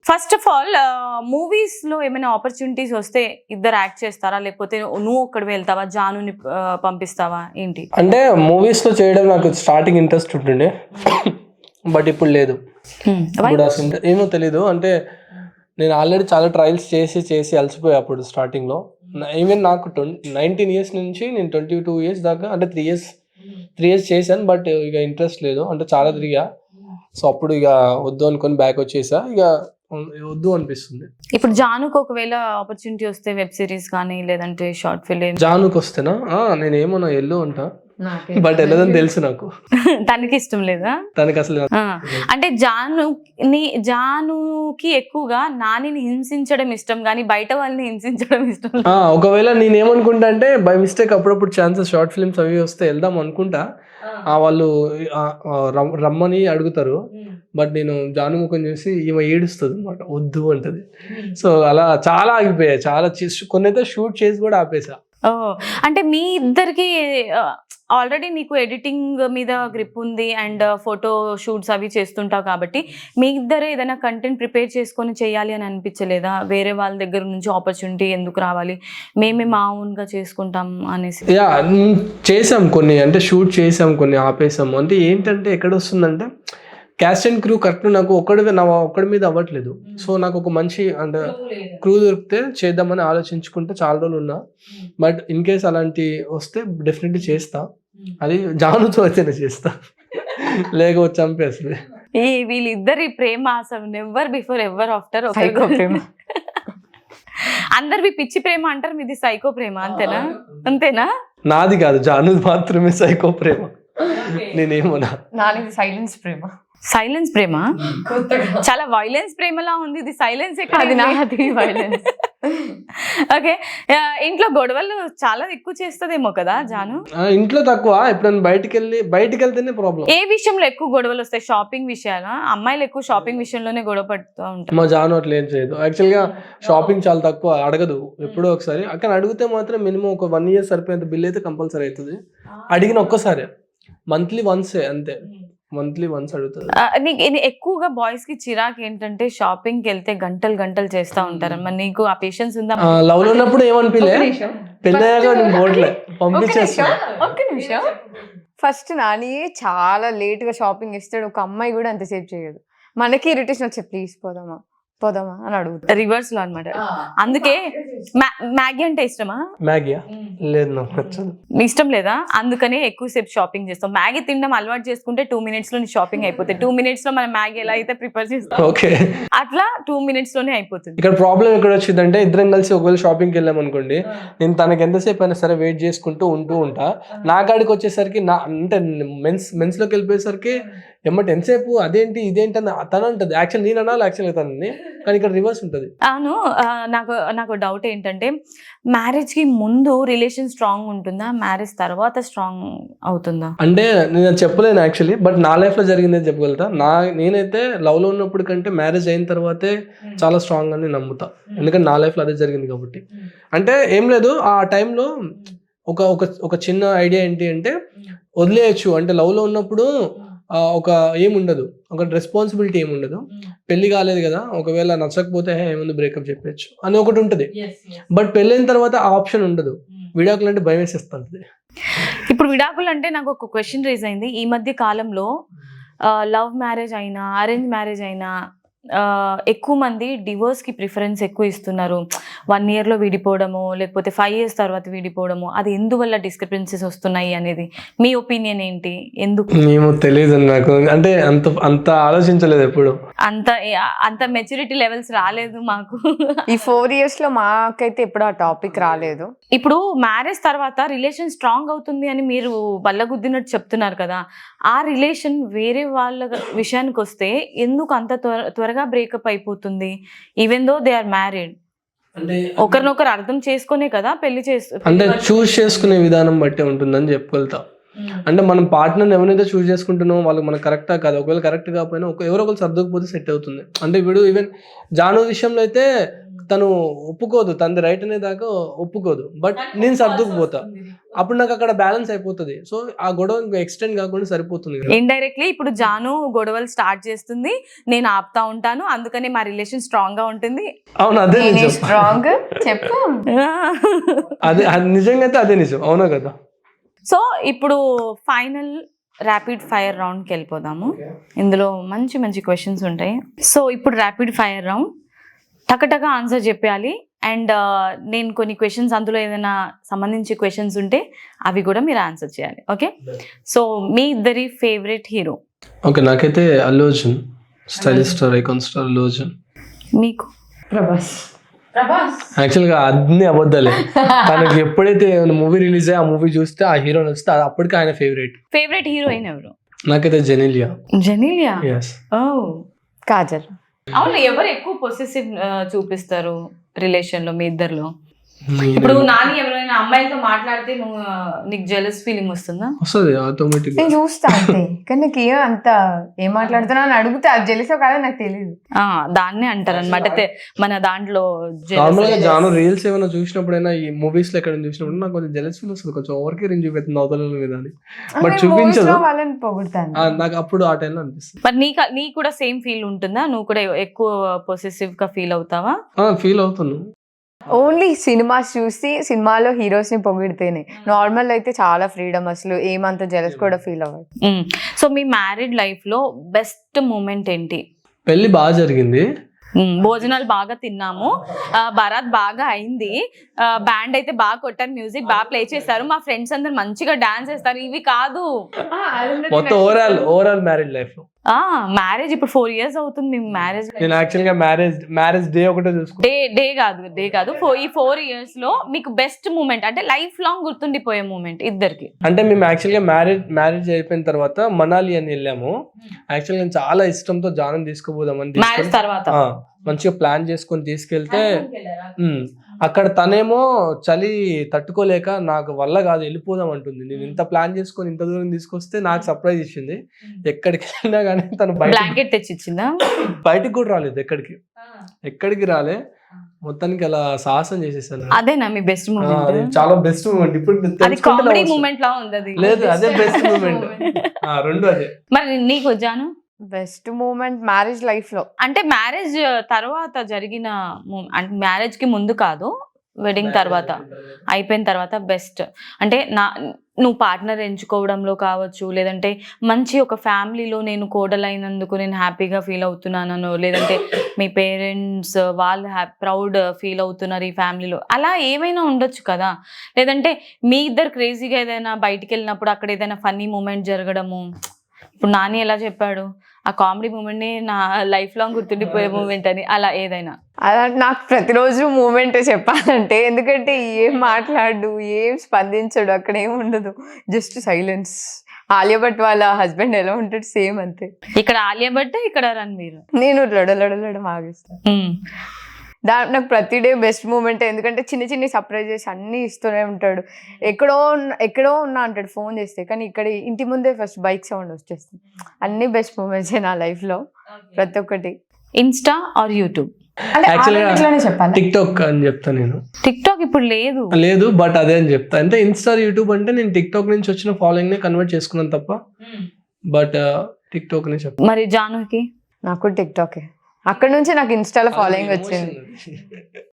First of all movies లో ఏమైనా opportunities వస్తే ఇద్దరు యాక్ట్ చేస్తారా, లేకపోతే నువ్వు ఒక్కడి వెళ్తావా, జానుని పంపిస్తావా ఏంటి? అంటే మూవీస్ లో చేయడం నాకు స్టార్టింగ్ ఇంట్రెస్ట్ ఉంటుండే, బట్ ఇప్పుడు లేదు. ఇప్పుడు అసలు ఏమో తెలీదు. అంటే నేను ఆల్రెడీ చాలా ట్రయల్స్ చేసి చేసి అలసిపోయా అప్పుడు స్టార్టింగ్ లో. ఈవెన్ నాకు 19 years నుంచి నేను 22 years దాకా, అంటే 3 years చేశాను. బట్ ఇక ఇంట్రెస్ట్ లేదు, అంటే చాలా తిరిగా. సో అప్పుడు ఇక వద్దు అనుకొని బ్యాక్ వచ్చేసా. ఇక వద్దు అనిపిస్తుంది. ఇప్పుడు జానుకు ఒకవేళ ఆపర్చునిటీ వస్తే వెబ్ సిరీస్ కానీ లేదంటే షార్ట్ ఫిలిం, జానుకి వస్తేనా నేను ఏమన్నా ఎల్లు అంటా, బట్ వెళ్ళదని తెలుసు నాకు. తనకి ఇష్టం లేదా? తనకి అసలు అంటే జానుకి ఎక్కువగా నానిని హింసించడం ఇష్టం కానీ బయట వాళ్ళని హింసించడం ఇష్టం. ఒకవేళ నేనేమనుకుంటా అంటే బై మిస్టేక్ అప్పుడప్పుడు ఛాన్సెస్ షార్ట్ ఫిల్మ్స్ అవి వస్తే వెళ్దాం అనుకుంటా. వాళ్ళు రమ్మని అడుగుతారు, బట్ నేను జాను ముఖం చూసి ఈమె ఏడుస్తుంది అనమాట, వద్దు అంటది. సో అలా చాలా ఆగిపోయాయి, చాలా కొన్ని అయితే షూట్ చేసి కూడా ఆపేసా. అంటే మీ ఇద్దరికి ఆల్రెడీ నీకు ఎడిటింగ్ మీద గ్రిప్ ఉంది అండ్ ఫోటో షూట్స్ అవి చేస్తుంటావు కాబట్టి మీ ఇద్దరే ఏదైనా కంటెంట్ ప్రిపేర్ చేసుకొని చేయాలి అని అనిపించలేదా? వేరే వాళ్ళ దగ్గర నుంచి ఆపర్చునిటీ ఎందుకు రావాలి, మేమే మా ఓన్గా చేసుకుంటాం అనేసి. చేసాం కొన్ని, అంటే షూట్ చేసాం కొన్ని, ఆపేసాము. అంటే ఏంటంటే ఎక్కడ వస్తుందంటే క్యాస్ట్ అండ్ క్రూ కరెక్ట్ నాకు ఒక్కడి మీద అవ్వట్లేదు. సో నాకు ఒక మంచి అంటే క్రూ దొరికితే చేద్దామని ఆలోచించుకుంటే చాలా రోజులు ఉన్నా. బట్ ఇన్ కేస్ అలాంటి వస్తే డెఫినెట్లీ చేస్తా. అది జానుతో అయితేనే చేస్తా, లేకపోతే చంపేస్తుంది. వీళ్ళిద్దరి ప్రేమ అసలు నెవర్ బిఫోర్ ఎవర్ ఆఫ్టర్. అందరివి పిచ్చి ప్రేమ అంటారు, మీది సైకో ప్రేమ. అంతేనా? నాది కాదు, జాను మాత్రమే సైకో ప్రేమ. నేనేమోనా, నాది సైలెన్స్ ప్రేమ. సైలెన్స్ ప్రేమ చాలా వైలెన్స్ ప్రేమలా ఉంది, ఇది సైలెన్స్ అది నాది వైలెన్స్. ఓకే, ఇంట్లో గొడవలు చాలా ఎక్కువ చేస్తదేమో కదా జాను? ఇంట్లో తక్కువ, ఎప్పుడైనా బయటికి వెళ్తేనే ప్రాబ్లం. ఏ విషయంలో ఎక్కువ గొడవలు వస్తాయి? షాపింగ్ విషయాలా? అమ్మాయిలు ఎక్కువ షాపింగ్ విషయంలోనే గొడవ పడుతూ ఉంటారు. మా జాను అట్లా ఏం చేయదు. యాక్చువల్ గా షాపింగ్ చాలా తక్కువ, అడగదు. ఎప్పుడో ఒకసారి అక్కడ అడిగితే మాత్రం మినిమం ఒక 1 year సరిపోయేంత బిల్ అయితే కంపల్సరీ అవుతుంది. అడిగిన ఒక్కసారి మంత్లీ వన్సే, అంతే. మంత్లీ వన్స్ అడుగుతుంది. ఎక్కువగా బాయ్స్ కి చిరాకు ఏంటంటే షాపింగ్ కి వెళ్తే గంటలు చేస్తా ఉంటారు. మరి నీకు ఆ పేషెన్స్ ఉందా? లవ్ లో ఉన్నప్పుడు ఏమనిపిలే, పెళ్ళయ్యాక నేను బోట్లే పంపించేస్తా. ఒక్క నిమిషం. ఫస్ట్ నాని చాలా లేట్ గా షాపింగ్ ఇస్తాడు, ఒక అమ్మాయి కూడా అంతసేపు చేయదు. మనకి ఇరిటేషన్ వచ్చే, ప్లీజ్ పోదామా అని అడుగుతా. రివర్స్ లో అనమాట. అందుకే మ్యాగీ అంటే ఇష్టమా? మ్యాగీ లేదు, నాకు నచ్చదు. ఇష్టం లేదా? అందుకనే ఎక్కువసేపు షాపింగ్ చేస్తాం. మ్యాగీ తినడం అలవాటు చేసుకుంటే 2 minutes లో షాపింగ్ అయిపోతుంది. 2 minutes లో మనం మ్యాగీ ఎలా అయితే ప్రిపేర్ చేస్తాం, ఓకే, అట్లా 2 minutes లోనే అయిపోతుంది. ఇక్కడ ప్రాబ్లం ఎక్కడ వచ్చిందంటే ఇద్దరం కలిసి ఒకవేళ షాపింగ్కి వెళ్ళాం అనుకోండి, నేను తనకి ఎంతసేపు అయినా సరే వెయిట్ చేసుకుంటూ ఉంటా. నా కాడికి వచ్చేసరికి అంటే మెన్స్ లోకి వెళ్ళిపోయేసరికి ఎమ్మటి ఎంతసేపు అదేంటి ఇదేంటి అని తను అంటది. యాక్చువల్ నేను అనాలి, యాక్చువల్గా తనని, కానీ ఇక్కడ రివర్స్ ఉంటుంది. అవును, నాకు డౌట్ ఏంటంటే మ్యారేజ్ కి ముందు రిలేషన్ స్ట్రాంగ్ ఉంటుందా, మ్యారేజ్ తర్వాత స్ట్రాంగ్ అవుతుందా? అంటే నేను చెప్పలేను యాక్చువల్లీ, బట్ నా లైఫ్ లో జరిగింది చెప్పగలుగుతా. నేనైతే లవ్ లో ఉన్నప్పుడు కంటే మ్యారేజ్ అయిన తర్వాతే చాలా స్ట్రాంగ్ అని నమ్ముతా, ఎందుకంటే నా లైఫ్ లో అదే జరిగింది కాబట్టి. అంటే ఏం లేదు, ఆ టైంలో ఒక చిన్న ఐడియా ఏంటి అంటే వదిలేయచ్చు. అంటే లవ్ లో ఉన్నప్పుడు ఒక ఏముండదు, ఒక రెస్పాన్సిబిలిటీ ఏముండదు. పెళ్లి కాలేదు కదా, ఒకవేళ నచ్చకపోతే ఏముంది బ్రేకప్ చెప్పచ్చు అని ఒకటి ఉంటుంది. బట్ పెళ్ళైన తర్వాత ఆ ఆప్షన్ ఉండదు. విడాకులు అంటే భయం వేసేస్తుంది. ఇప్పుడు విడాకులు అంటే నాకు ఒక క్వశ్చన్ రేజ్ అయింది. ఈ మధ్య కాలంలో లవ్ మ్యారేజ్ అయినా అరేంజ్ మ్యారేజ్ అయినా ఎక్కువ మంది డివోర్స్ కి ప్రిఫరెన్స్ ఎక్కువ ఇస్తున్నారు. 1 year లో విడిపోవడము, లేకపోతే 5 years తర్వాత విడిపోవడము. అది ఎందువల్ల డిస్క్రిపెన్సీస్ వస్తున్నాయి అనేది మీ ఒపీనియన్ ఏంటి? ఎందుకు? ఏమో తెలియదు నాకు, అంటే అంత ఆలోచించలేదు ఎప్పుడు, అంత మెచ్యూరిటీ లెవెల్స్ రాలేదు మాకు. ఈ 4 years లో మాకైతే ఎప్పుడు ఆ టాపిక్ రాలేదు. ఇప్పుడు మ్యారేజ్ తర్వాత రిలేషన్ స్ట్రాంగ్ అవుతుంది అని మీరు బల్లగుద్దినట్టు చెప్తున్నారు కదా, ఆ రిలేషన్ వేరే వాళ్ళ విషయానికి వస్తే ఎందుకు అంత త్వరగా బ్రేకప్ అయిపోతుంది? Even though they are married, ఒకరినొకరు అర్థం చేసుకునే కదా పెళ్లి అంటే చూస్ చేసుకునే విధానం బట్టి ఉంటుందని చెప్పగలుగుతా. అంటే మనం పార్ట్నర్ ఎవరైతే చూస్ చేసుకుంటున్నామో వాళ్ళకి మనకు కరెక్టా కాదు, ఒకవేళ కరెక్ట్ కాకపోయినా ఎవరో ఒకరు సర్దుకుపోతే సెట్ అవుతుంది. అంటే ఇప్పుడు ఈవెన్ జాను విషయంలో అయితే తను ఒప్పుకోదు, తనది రైట్ అనే దాకా ఒప్పుకోదు, బట్ నేను సర్దుకుపోతా, అప్పుడు నాకు అక్కడ బ్యాలెన్స్ అయిపోతుంది. సో ఆ గొడవ ఇంకా ఎక్స్టెండ్ కాకుండా సరిపోతుంది కదా. ఇండైరెక్ట్లీ ఇప్పుడు జాను గొడవలు స్టార్ట్ చేస్తుంది, నేను ఆపుతా ఉంటాను, అందుకని మా రిలేషన్ స్ట్రాంగ్ గా ఉంటుంది. అవును, అదే నిజం. స్ట్రాంగ్ చెప్పు. అదే నిజంగా అయితే అదే నిజం, అవునా కదా. సో ఇప్పుడు ఫైనల్ ర్యాపిడ్ ఫైర్ రౌండ్కి వెళ్ళిపోదాము. ఇందులో మంచి మంచి క్వశ్చన్స్ ఉంటాయి. సో ఇప్పుడు ర్యాపిడ్ ఫైర్ రౌండ్, టకటక ఆన్సర్ చెప్పాలి. అండ్ నేను కొన్ని క్వశ్చన్స్, అందులో ఏదైనా సంబంధించి క్వశ్చన్స్ ఉంటే అవి కూడా మీరు ఆన్సర్ చేయాలి. ఓకే, సో మీ ఇద్దరి ఫేవరెట్ హీరో? ఓకే, నాకైతే Allu Arjun, stylish star, icon star Allu Arjun. మీకు? ప్రభాస్. యాక్చువల్గా అన్ని అబద్ధాలే. తనకి ఎప్పుడైతే మూవీ రిలీజ్ అయ్యి ఆ మూవీ చూస్తే ఆ హీరో నచ్చితే అది అప్పటికి ఆయన ఫేవరెట్. ఫేవరెట్ హీరోయిన్ ఎవరు? నాకైతే జెనీలియా. జెనీలియా? ఎస్. ఓ, కాజల్. అవును, ఎవరు ఎక్కువ పొసెసివ్ చూపిస్తారు రిలేషన్ లో మీ ఇద్దరిలో? ఇప్పుడు నాని ఎవరైనా అమ్మాయిలతో మాట్లాడితే నువ్వు, నీకు జెలస్ ఫీలింగ్ వస్తుందా? వస్తుంది ఆటోమేటిక్. నేను చూస్తా అంతే, కానీ నాకు ఏం అంత ఏం మాట్లాడుతున్నా అని అడిగితే అది జెలసో కాదో నాకు తెలియదు. దాన్నే అంటారు అనమాట మన దాంట్లో. నార్మల్ గా జాను రీల్స్ ఏమైనా చూసినప్పుడైనా, ఈ మూవీస్ లో ఎక్కడ చూసినప్పుడు నాకు కొంచెం జెలస్ ఫీల్ వస్తుంది, కొంచెం ఓవర్ కేరింగ్ చూపిస్తుంది అవతల మీద అని, బట్ చూపించదు. వాళ్ళని పొగుడుతాను నాకు అప్పుడు ఆ టైంలో అనిపిస్తుంది. మరి నీకు కూడా సేమ్ ఫీల్ ఉంటుందా? నువ్వు కూడా ఎక్కువ పొసెసివ్ గా ఫీల్ అవుతావా? ఫీల్ అవుతున్నాను. ఓన్లీ సినిమాస్ చూసి సినిమాలో హీరోస్ ని పొగిడితేనే, నార్మల్ అయితే చాలా ఫ్రీడమ్, అసలు ఏమంత జెలస్ కూడా ఫీల్ అవ్వదు. సో మీ మ్యారీడ్ లైఫ్ లో బెస్ట్ మూమెంట్ ఏంటి? పెళ్లి బాగా జరిగింది, భోజనాలు బాగా తిన్నాము, బరాత్ బాగా అయింది, బ్యాండ్ అయితే బాగా కొట్టారు, మ్యూజిక్ బాగా ప్లే చేశారు, మా ఫ్రెండ్స్ అందరు మంచిగా డాన్స్ చేస్తారు. ఇవి కాదు, మొత్తం ఓవరాల్ మ్యారేజ్ లైఫ్ లో. మ్యారేజ్ ఇప్పుడు 4 years అవుతుంది మీ మ్యారేజ్. నేను యాక్చువల్ గా మ్యారేజ్ డే ఒకటే చూసుకుంటా. డే కాదు ఈ 4 years లో మీకు బెస్ట్ మూమెంట్ అంటే లైఫ్ లాంగ్ గుర్తుండిపోయే మూమెంట్ ఇద్దరికి? అంటే మేము యాక్చువల్ గా మ్యారేజ్ అయిపోయిన తర్వాత మనాలి అని వెళ్ళాము. యాక్చువల్ నేను చాలా ఇష్టంతో జానం తీసుకుపోదామని మ్యారేజ్ తర్వాత మంచిగా ప్లాన్ చేసుకొని తీసుకెళ్తే, అక్కడ తనేమో చలి తట్టుకోలేక నాకు వల్ల కాదు వెళ్ళిపోదాం అంటుంది. నేను ఇంత ప్లాన్ చేసుకొని ఇంత దూరం తీసుకొస్తే నాకు సర్ప్రైజ్ ఇచ్చింది. ఎక్కడికి వెళ్ళినా కానీ తను బ్లాంకెట్ తెచ్చి ఇచ్చిందా? బయటికి కూడా రాలేదు, ఎక్కడికి రాలే, మొత్తానికి అలా సాహసం చేసేసాను. అదేనా మీ బెస్ట్ మూమెంట్? చాలా బెస్ట్ మూమెంట్. ఇప్పుడు కామెడీ మూమెంట్ లా ఉంది. లేదు, అదే బెస్ట్ మూమెంట్. రెండు అదే. మరి నీకు Jaanu best moment marriage life లో అంటే మ్యారేజ్ తర్వాత జరిగిన, అంటే మ్యారేజ్ కి ముందు కాదు, వెడ్డింగ్ తర్వాత అయిపోయిన తర్వాత బెస్ట్ అంటే నువ్వు పార్ట్నర్ ఎంచుకోవడంలో కావచ్చు, లేదంటే మంచి ఒక ఫ్యామిలీలో నేను కోడలైనందుకు నేను హ్యాపీగా ఫీల్ అవుతున్నాను, లేదంటే మీ పేరెంట్స్ వాళ్ళు ప్రౌడ్ ఫీల్ అవుతున్నారు ఈ ఫ్యామిలీలో, అలా ఏమైనా ఉండొచ్చు కదా. లేదంటే మీ ఇద్దరు క్రేజీగా ఏదైనా బయటికి వెళ్ళినప్పుడు అక్కడ ఏదైనా ఫన్నీ మూమెంట్ జరగడము. ఇప్పుడు నాని ఎలా చెప్పాడు, ఆ కామెడీ మూమెంట్ ని నా లైఫ్ లాంగ్ గుర్తుండిపోయే మూమెంట్ అని, అలా ఏదైనా? అలా నాకు ప్రతిరోజు మూమెంట్ చెప్పాలంటే, ఎందుకంటే ఏం మాట్లాడు, ఏం స్పందించడు, అక్కడ ఏం ఉండదు, జస్ట్ సైలెన్స్. ఆలియా భట్ వాళ్ళ హస్బెండ్ ఎలా ఉంటాడు సేమ్ అంతే. ఇక్కడ ఆలియా భట్, ఇక్కడ రణ్వీర్. నేను లడలడలడం ఆగిస్తాను. నాకు ప్రతి డే బెస్ట్ మూమెంట్, ఎందుకంటే చిన్న చిన్న సర్ప్రైజెస్ అన్ని ఇస్తూనే ఉంటాడు. ఎక్కడో ఉన్నా అంటాడు ఫోన్ చేస్తే, కానీ ఇక్కడ ఇంటి ముందే ఫస్ట్ బైక్ సౌండ్ వచ్చేస్తుంది. అన్ని బెస్ట్ మూమెంట్స్ నా లైఫ్ లో, ప్రతి ఒక్కటి. Insta or YouTube? చెప్పాలి టిక్ టాక్ అని చెప్తా నేను. టిక్ టాక్ ఇప్పుడు లేదు, బట్ అదే అని చెప్తా. అంటే ఇన్స్టా యూట్యూబ్ అంటే నేను టిక్ టాక్ నుంచి వచ్చిన ఫాలోయింగ్ నే కన్వర్ట్ చేసుకున్నాను తప్ప, బట్ టిక్ టాక్ నే చెప్తా. మరి జానుకి? నాకు టిక్ టాకే, అక్కడ నుంచి నాకు ఇన్స్టాలో ఫాలోయింగ్ వచ్చింది.